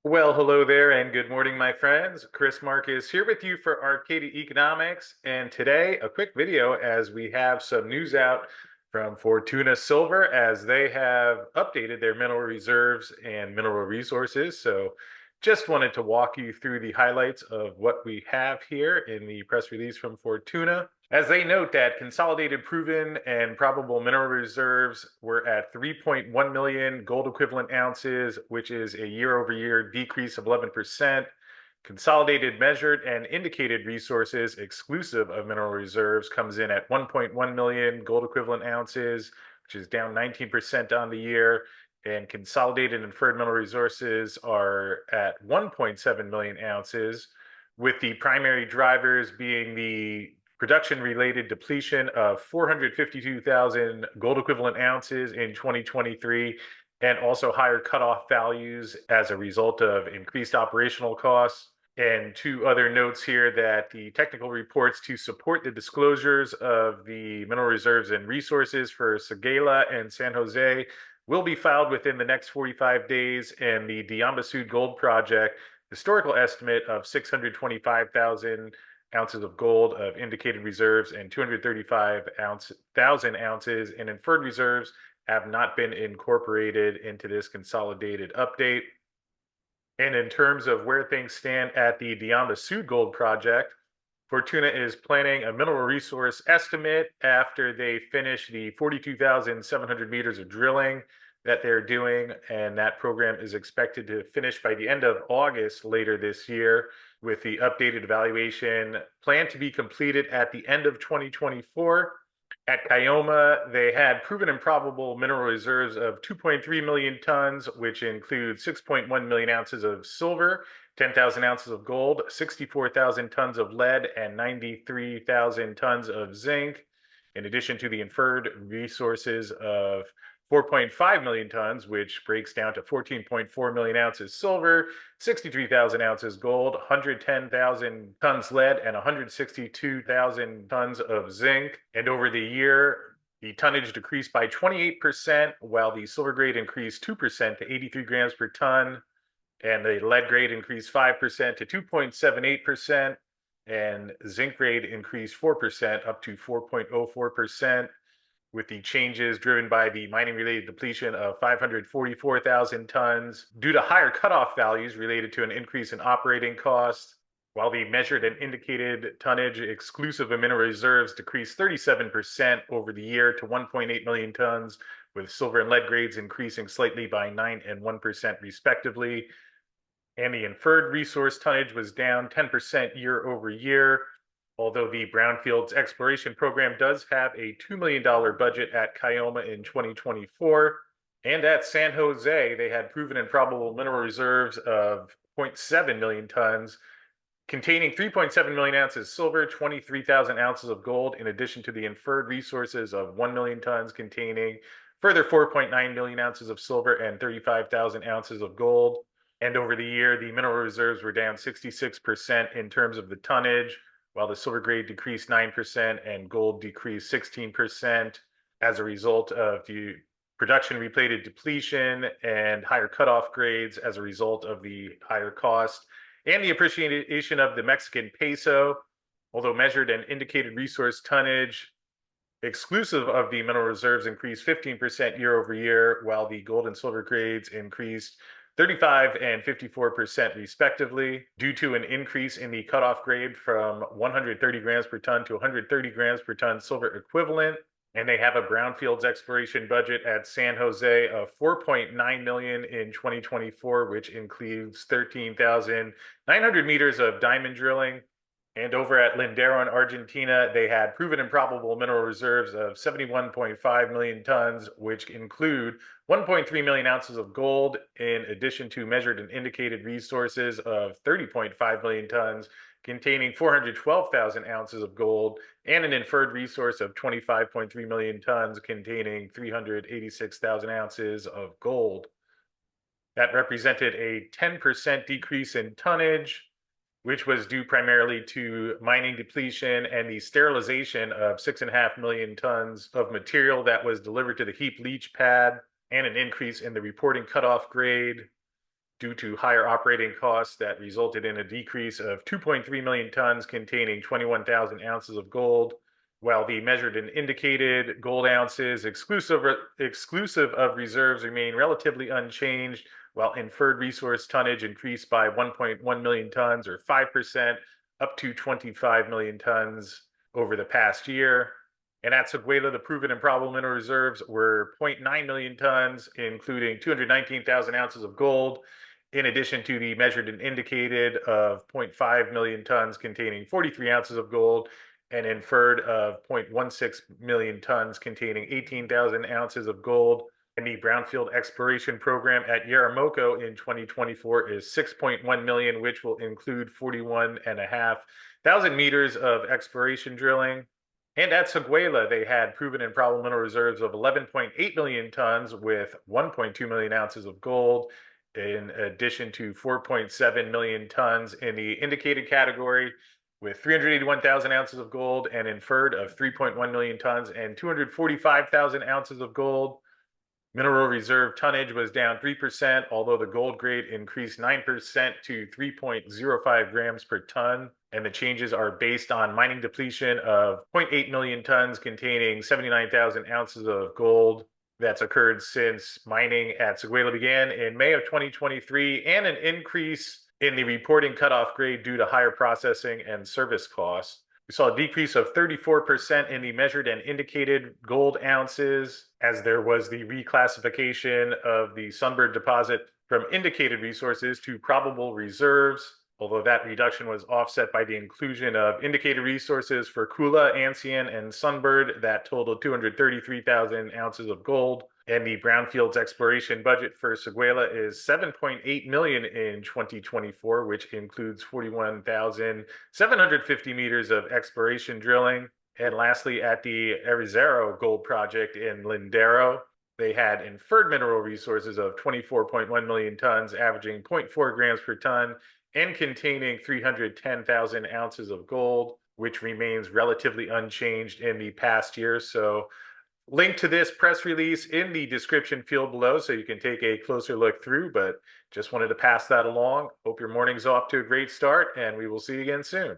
Well, hello there and good morning, my friends. Chris Marcus here with you for Arcadia Economics. And today, a quick video as we have some news out from Fortuna Silver as they have updated their mineral reserves and mineral resources. So, just wanted to walk you through the highlights of what we have here in the press release from Fortuna. As they note that consolidated proven and probable mineral reserves were at 3.1 million gold equivalent ounces, which is a year-over-year decrease of 11%. Consolidated measured and indicated resources exclusive of mineral reserves comes in at 1.1 million gold equivalent ounces, which is down 19% on the year. And consolidated inferred mineral resources are at 1.7 million ounces, with the primary drivers being the production-related depletion of 452,000 gold equivalent ounces in 2023, and also higher cutoff values as a result of increased operational costs. And two other notes here that the technical reports to support the disclosures of the mineral reserves and resources for Séguéla and San Jose will be filed within the next 45 days, and the Diamba Sud Gold Project historical estimate of 625,000 ounces of gold of indicated reserves and 235,000 ounces in inferred reserves have not been incorporated into this consolidated update. And in terms of where things stand at the Diamba Sud Gold Project, Fortuna is planning a mineral resource estimate after they finish the 42,700 meters of drilling that they're doing, and that program is expected to finish by the end of August later this year, with the updated evaluation planned to be completed at the end of 2024. At Cayoma, they had proven and probable mineral reserves of 2.3 million tons, which include 6.1 million ounces of silver, 10,000 ounces of gold, 64,000 tons of lead, and 93,000 tons of zinc, in addition to the inferred resources of 4.5 million tons, which breaks down to 14.4 million ounces silver, 63,000 ounces gold, 110,000 tons lead, and 162,000 tons of zinc. And over the year, the tonnage decreased by 28%, while the silver grade increased 2% to 83 grams per ton, and the lead grade increased 5% to 2.78%, and zinc grade increased 4% up to 4.04%, with the changes driven by the mining-related depletion of 544,000 tons due to higher cutoff values related to an increase in operating costs, while the measured and indicated tonnage exclusive of mineral reserves decreased 37% over the year to 1.8 million tons, with silver and lead grades increasing slightly by 9 and 1% respectively. And the inferred resource tonnage was down 10% year over year, although the Brownfields Exploration Program does have a $2 million budget at Cayoma in 2024. And at San Jose, they had proven and probable mineral reserves of 0.7 million tons, containing 3.7 million ounces silver, 23,000 ounces of gold, in addition to the inferred resources of 1 million tons containing further 4.9 million ounces of silver and 35,000 ounces of gold. And over the year, the mineral reserves were down 66% in terms of the tonnage, while the silver grade decreased 9% and gold decreased 16% as a result of the production-related depletion and higher cutoff grades as a result of the higher cost and the appreciation of the Mexican peso, although measured and indicated resource tonnage exclusive of the mineral reserves increased 15% year over year, while the gold and silver grades increased 35 and 54% respectively, due to an increase in the cutoff grade from 130 grams per ton to 130 grams per ton silver equivalent. And they have a brownfields exploration budget at San Jose of 4.9 million in 2024, which includes 13,900 meters of diamond drilling. And over at Lindero in Argentina, they had proven and probable mineral reserves of 71.5 million tons, which include 1.3 million ounces of gold, in addition to measured and indicated resources of 30.5 million tons, containing 412,000 ounces of gold, and an inferred resource of 25.3 million tons, containing 386,000 ounces of gold. That represented a 10% decrease in tonnage, which was due primarily to mining depletion and the sterilization of 6.5 million tons of material that was delivered to the heap leach pad, and an increase in the reporting cutoff grade. due to higher operating costs that resulted in a decrease of 2.3 million tons containing 21,000 ounces of gold, while the measured and indicated gold ounces exclusive of reserves remain relatively unchanged, while inferred resource tonnage increased by 1.1 million tons or 5% up to 25 million tons over the past year. And at Seguela, the proven and probable mineral reserves were 0.9 million tons, including 219,000 ounces of gold, in addition to the measured and indicated of 0.5 million tons containing 43 ounces of gold, and inferred of 0.16 million tons containing 18,000 ounces of gold. And the brownfield exploration program at Yaramoko in 2024 is 6.1 million, which will include 41,500 meters of exploration drilling. And at Seguela, they had proven and probable mineral reserves of 11.8 million tons with 1.2 million ounces of gold, in addition to 4.7 million tons in the indicated category, with 381,000 ounces of gold, and inferred of 3.1 million tons and 245,000 ounces of gold. Mineral reserve tonnage was down 3%, although the gold grade increased 9% to 3.05 grams per ton. And the changes are based on mining depletion of 0.8 million tons containing 79,000 ounces of gold that's occurred since mining at Seguela began in May of 2023, and an increase in the reporting cutoff grade due to higher processing and service costs. We saw a decrease of 34% in the measured and indicated gold ounces, as there was the reclassification of the Sunbird deposit from indicated resources to probable reserves, although that reduction was offset by the inclusion of indicated resources for Kula, Ancien, and Sunbird that totaled 233,000 ounces of gold. And the brownfields exploration budget for Seguela is 7.8 million in 2024, which includes 41,750 meters of exploration drilling. And lastly, at the Erizero gold project in Lindero, they had inferred mineral resources of 24.1 million tons, averaging 0.4 grams per ton, and containing 310,000 ounces of gold, which remains relatively unchanged in the past year. So link to this press release in the description field below so you can take a closer look through, but just wanted to pass that along. Hope your morning's off to a great start, and we will see you again soon.